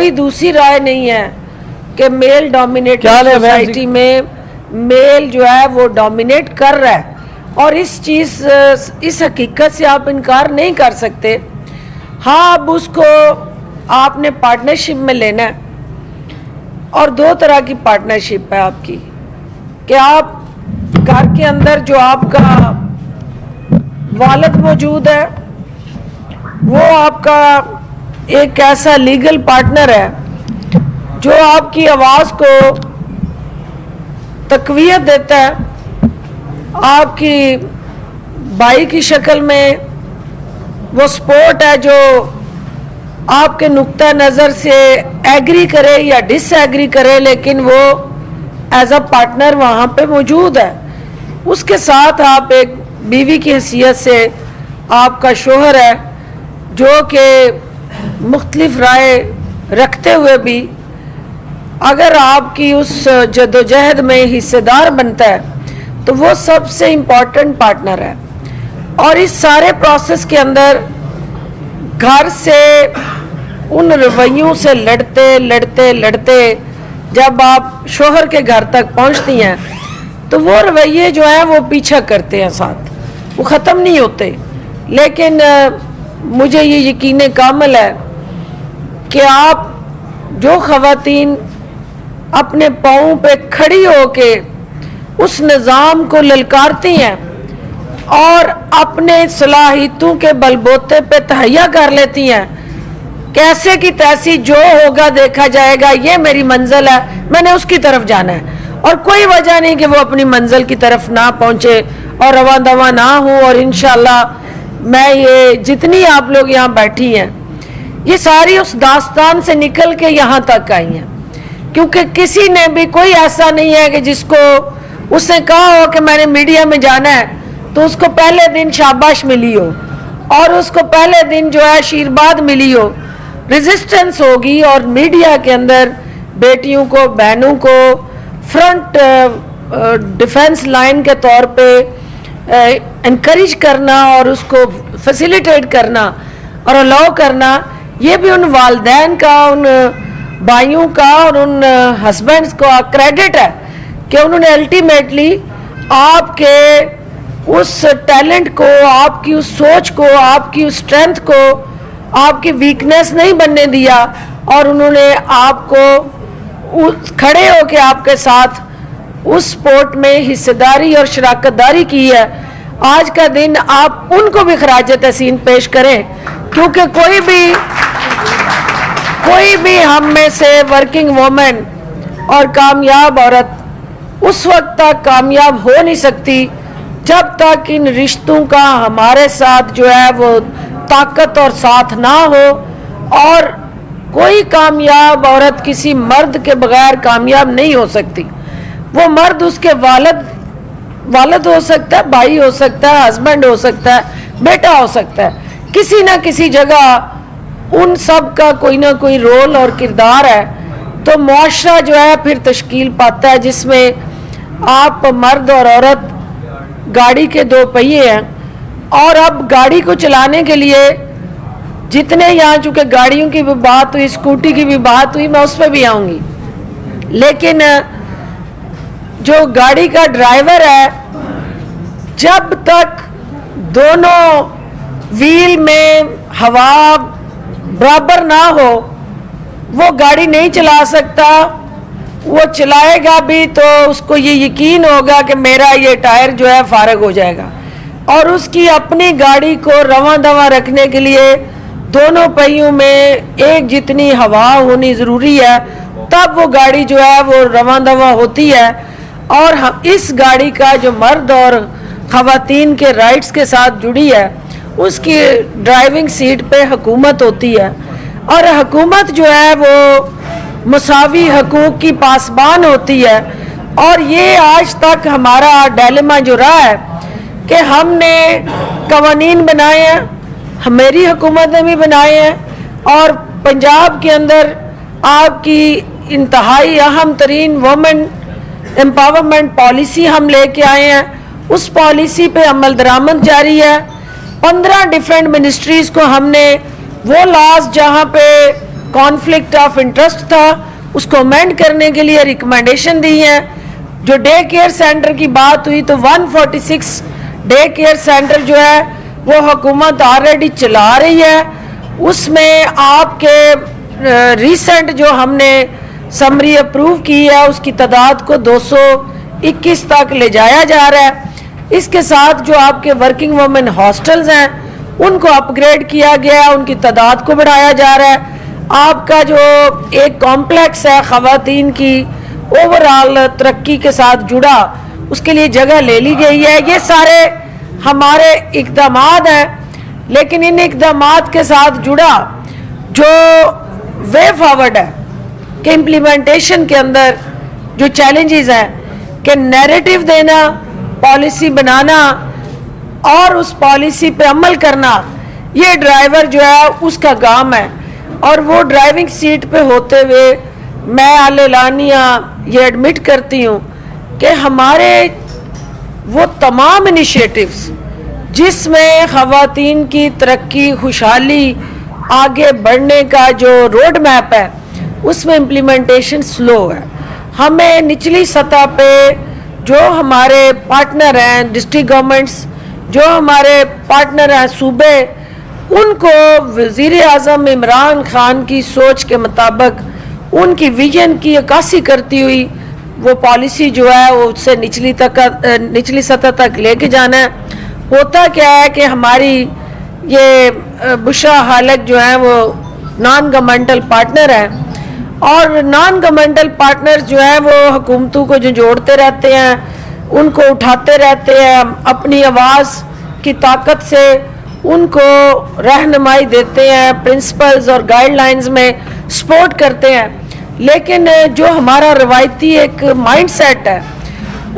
کوئی دوسری رائے نہیں ہے کہ میل ڈومینیٹڈ سوسائٹی میں میل جو ہے وہ ڈومینیٹ کر رہا ہے، اور اس حقیقت سے آپ انکار نہیں کر سکتے۔ ہاں، اب اس کو آپ نے پارٹنرشپ میں لینا ہے، اور دو طرح کی پارٹنرشپ ہے آپ کی، کہ آپ گھر کے اندر جو آپ کا والد موجود ہے وہ آپ کا ایک ایسا لیگل پارٹنر ہے جو آپ کی آواز کو تقویت دیتا ہے، آپ کی بھائی کی شکل میں وہ سپورٹ ہے جو آپ کے نقطہ نظر سے ایگری کرے یا ڈس ایگری کرے، لیکن وہ ایز اے پارٹنر وہاں پہ موجود ہے۔ اس کے ساتھ آپ ایک بیوی کی حیثیت سے آپ کا شوہر ہے جو کہ مختلف رائے رکھتے ہوئے بھی اگر آپ کی اس جدوجہد میں حصے دار بنتا ہے تو وہ سب سے امپورٹنٹ پارٹنر ہے۔ اور اس سارے پروسیس کے اندر گھر سے ان رویوں سے لڑتے جب آپ شوہر کے گھر تک پہنچتی ہیں تو وہ رویے جو ہیں وہ پیچھا کرتے ہیں، ساتھ وہ ختم نہیں ہوتے۔ لیکن مجھے یہ یقین کامل ہے کہ آپ جو خواتین اپنے پاؤں پہ کھڑی ہو کے اس نظام کو للکارتی ہیں اور اپنے صلاحیتوں کے بلبوتے پہ تہیا کر لیتی ہیں، کیسے کی تیسی جو ہوگا دیکھا جائے گا، یہ میری منزل ہے، میں نے اس کی طرف جانا ہے، اور کوئی وجہ نہیں کہ وہ اپنی منزل کی طرف نہ پہنچے اور رواں دواں نہ ہو۔ اور انشاءاللہ میں یہ جتنی آپ لوگ یہاں بیٹھی ہیں یہ ساری اس داستان سے نکل کے یہاں تک آئی ہیں، کیونکہ کسی نے بھی کوئی ایسا نہیں ہے کہ جس کو اس نے کہا ہو کہ میں نے میڈیا میں جانا ہے تو اس کو پہلے دن شاباش ملی ہو اور اس کو پہلے دن جو ہے آشیرواد ملی ہو۔ ریزسٹنس ہوگی، اور میڈیا کے اندر بیٹیوں کو، بہنوں کو فرنٹ ڈیفنس لائن کے طور پہ انکریج کرنا اور اس کو فیسیلیٹیٹ کرنا اور الاؤ کرنا، یہ بھی ان والدین کا، ان بھائیوں کا اور ان ہسبینڈز کا کریڈٹ ہے کہ انہوں نے الٹیمیٹلی آپ کے اس ٹیلنٹ کو، آپ کی اس سوچ کو، آپ کی اس اسٹرینتھ کو آپ کی ویکنیس نہیں بننے دیا، اور انہوں نے آپ کو کھڑے ہو کے آپ کے ساتھ اس سپورٹ میں حصہ داری اور شراکت داری کی ہے۔ آج کا دن آپ ان کو بھی خراج تحسین پیش کریں، کیونکہ کوئی بھی ہم میں سے ورکنگ وومن اور کامیاب عورت اس وقت تک کامیاب ہو نہیں سکتی جب تک ان رشتوں کا ہمارے ساتھ جو ہے وہ طاقت اور ساتھ نہ ہو، اور کوئی کامیاب عورت کسی مرد کے بغیر کامیاب نہیں ہو سکتی۔ وہ مرد اس کے والد ہو سکتا ہے، بھائی ہو سکتا ہے، ہسبینڈ ہو سکتا ہے، بیٹا ہو سکتا ہے، کسی نہ کسی جگہ ان سب کا کوئی نہ کوئی رول اور کردار ہے، تو معاشرہ جو ہے پھر تشکیل پاتا ہے جس میں آپ مرد اور عورت گاڑی کے دو پہیے ہیں۔ اور اب گاڑی کو چلانے کے لیے جتنے یہاں، چونکہ گاڑیوں کی بھی بات ہوئی، اسکوٹی کی بھی بات ہوئی، میں اس پہ بھی آؤں گی، لیکن جو گاڑی کا ڈرائیور ہے جب تک دونوں ویل میں ہوا برابر نہ ہو وہ گاڑی نہیں چلا سکتا۔ وہ چلائے گا بھی تو اس کو یہ یقین ہوگا کہ میرا یہ ٹائر جو ہے فارغ ہو جائے گا، اور اس کی اپنی گاڑی کو رواں دواں رکھنے کے لیے دونوں پہیوں میں ایک جتنی ہوا ہونی ضروری ہے، تب وہ گاڑی جو ہے وہ رواں دواں ہوتی ہے۔ اور اس گاڑی کا جو مرد اور خواتین کے رائٹس کے ساتھ جڑی ہے، اس کی ڈرائیونگ سیٹ پہ حکومت ہوتی ہے، اور حکومت جو ہے وہ مساوی حقوق کی پاسبان ہوتی ہے۔ اور یہ آج تک ہمارا ڈیلیما جو رہا ہے کہ ہم نے قوانین بنائے ہیں، میری حکومت نے بھی بنائے ہیں، اور پنجاب کے اندر آپ کی انتہائی اہم ترین وومن امپاورمنٹ پالیسی ہم لے کے آئے ہیں۔ اس پالیسی پہ عمل درآمد جاری ہے۔ 15 ڈیفرنٹ منسٹریز کو ہم نے وہ لاز جہاں پہ कॉन्फ्लिक्ट ऑफ इंटरेस्ट था, उसको अमेंड करने के लिए रिकमेंडेशन दी है। जो डे केयर सेंटर की बात हुई तो 146 डे केयर सेंटर जो है वो हुकूमत ऑलरेडी चला रही है। उसमें आपके रिसेंट जो हमने समरी अप्रूव की है उसकी तादाद को 221 तक ले जाया जा रहा है। इसके साथ जो आपके वर्किंग वुमेन हॉस्टल्स हैं उनको अपग्रेड किया गया है, उनकी तादाद को बढ़ाया जा रहा है। आपका जो एक कॉम्प्लेक्स है ख़वातीन की ओवरऑल तरक्की के साथ जुड़ा, उसके लिए जगह ले ली गई है। ये सारे हमारे इक़दामात हैं, लेकिन इन इक़दामात के साथ जुड़ा जो वे फॉरवर्ड है कि इम्प्लीमेंटेशन के अंदर जो चैलेंजेस हैं कि नैरेटिव देना, पॉलिसी बनाना और उस पॉलिसी पे अमल करना, ये ड्राइवर जो है उसका काम है। और वो ड्राइविंग सीट पे होते हुए मैं आलेलानिया ये एडमिट करती हूँ कि हमारे वो तमाम इनिशिएटिव्स जिसमें ख़वातीन की तरक्की, खुशहाली, आगे बढ़ने का जो रोड मैप है उसमें इम्प्लीमेंटेशन स्लो है। हमें निचली सतह पे जो हमारे पार्टनर हैं, डिस्ट्रिक्ट गवर्नमेंट्स, जो हमारे पार्टनर हैं सूबे, उनको वज़ीर आज़म इमरान खान की सोच के मुताबिक उनकी विजन की अक्कासी करती हुई वो पॉलिसी जो है वो उससे निचली सतह तक लेके जाना है। होता क्या है कि हमारी ये बुशरा हालक जो है वो नॉन गवर्नमेंटल पार्टनर हैं और नॉन गवर्नमेंटल पार्टनर्स जो हैं वो हुकूमतों को जो जोड़ते रहते हैं, उनको उठाते रहते हैं, अपनी आवाज़ की ताकत से उनको रहनुमाई देते हैं, प्रिंसिपल्स और गाइडलाइंस में सपोर्ट करते हैं। लेकिन जो हमारा रवायती एक माइंडसेट है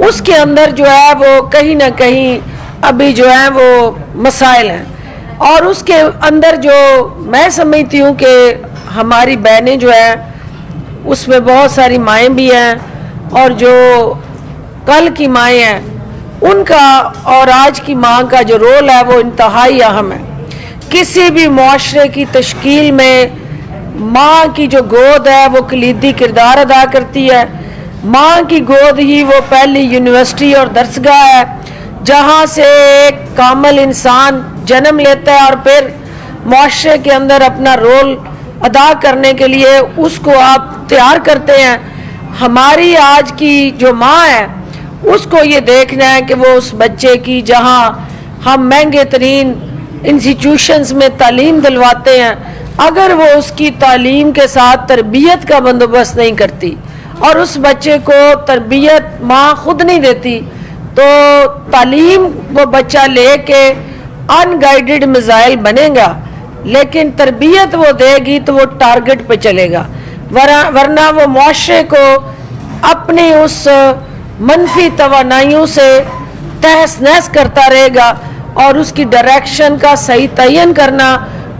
उसके अंदर जो है वो कहीं ना कहीं अभी जो है वो मसाइल हैं। और उसके अंदर जो मैं समझती हूँ कि हमारी बहनें जो हैं उसमें बहुत सारी माएँ भी हैं और जो कल की माएँ हैं उनका और आज की माँ का जो रोल है वो इंतहाई अहम है। किसी भी मुआशरे की तश्कील में माँ की जो गोद है वो कलीदी किरदार अदा करती है। माँ की गोद ही वो पहली यूनिवर्सिटी और दरसगाह है जहाँ से एक कामिल इंसान जन्म लेता है और फिर मुआशरे के अंदर अपना रोल अदा करने के लिए उसको आप तैयार करते हैं। हमारी आज की जो माँ है उसको ये देखना है कि वो उस बच्चे की, जहाँ हम महंगे तरीन इंस्टीट्यूशंस में तालीम दिलवाते हैं, अगर वो उसकी तालीम के साथ तरबियत का बंदोबस्त नहीं करती और उस बच्चे को तरबियत माँ खुद नहीं देती तो तालीम वो बच्चा लेके अनगाइडेड मिसाइल बनेगा, लेकिन तरबियत वो देगी तो वो टारगेट पे चलेगा। वरना वो मुआशरे को अपनी उस मनफी तवानाइयों से तहस नहस करता रहेगा और उसकी डायरेक्शन का सही तयन करना,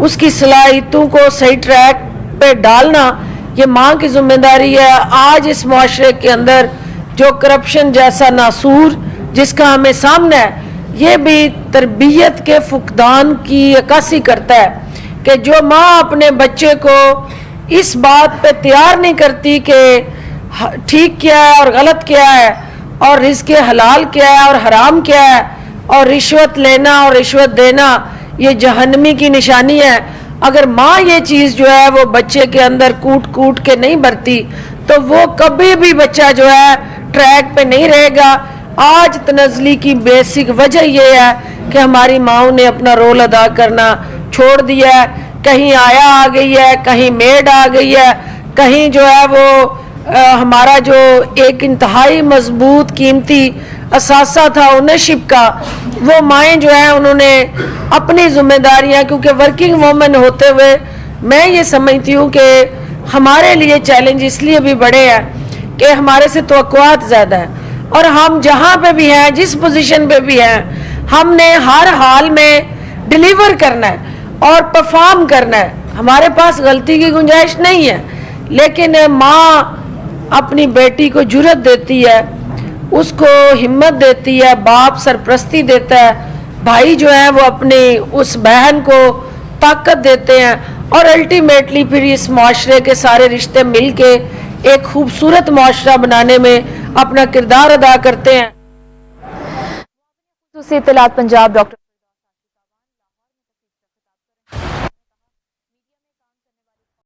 उसकी सलाहियतों को सही ट्रैक पे डालना ये माँ की जिम्मेदारी है। आज इस मुआशरे के अंदर जो करप्शन जैसा नासूर जिसका हमें सामने है, ये भी तरबियत के फुकदान की अक्कासी करता है कि जो माँ अपने बच्चे को इस बात पे तैयार नहीं करती कि ठीक क्या है और गलत क्या है और रिज़्क़ हलाल क्या है और हराम क्या है, और रिश्वत लेना और रिश्वत देना ये जहन्नमी की निशानी है। अगर माँ ये चीज़ जो है वो बच्चे के अंदर कूट कूट के नहीं भरती तो वो कभी भी बच्चा जो है ट्रैक पे नहीं रहेगा। आज तनज़ली की बेसिक वजह ये है कि हमारी माँओं ने अपना रोल अदा करना छोड़ दिया है। कहीं आया आ गई है, कहीं मेड आ गई है, कहीं जो है वो हमारा जो एक इंतहाई मजबूत कीमती असासा था ओनरशिप का, वो माएँ जो है उन्होंने अपनी जिम्मेदारियां, क्योंकि वर्किंग वुमेन होते हुए मैं ये समझती हूँ कि हमारे लिए चैलेंज इसलिए भी बड़े हैं कि हमारे से तवक्कुआत ज़्यादा है और हम जहाँ पे भी हैं, जिस पोजीशन पे भी हैं, हमने हर हाल में डिलीवर करना है और परफॉर्म करना है। हमारे पास गलती की गुंजाइश नहीं है, लेकिन माँ अपनी बेटी को जुर्रत देती है, उसको हिम्मत देती है, बाप सरपरस्ती देता है, भाई जो है वो अपनी उस बहन को ताकत देते हैं اور الٹیمیٹلی پھر اس معاشرے کے سارے رشتے مل کے ایک خوبصورت معاشرہ بنانے میں اپنا کردار ادا کرتے ہیں. خصوصی اطلاعات پنجاب ڈاکٹر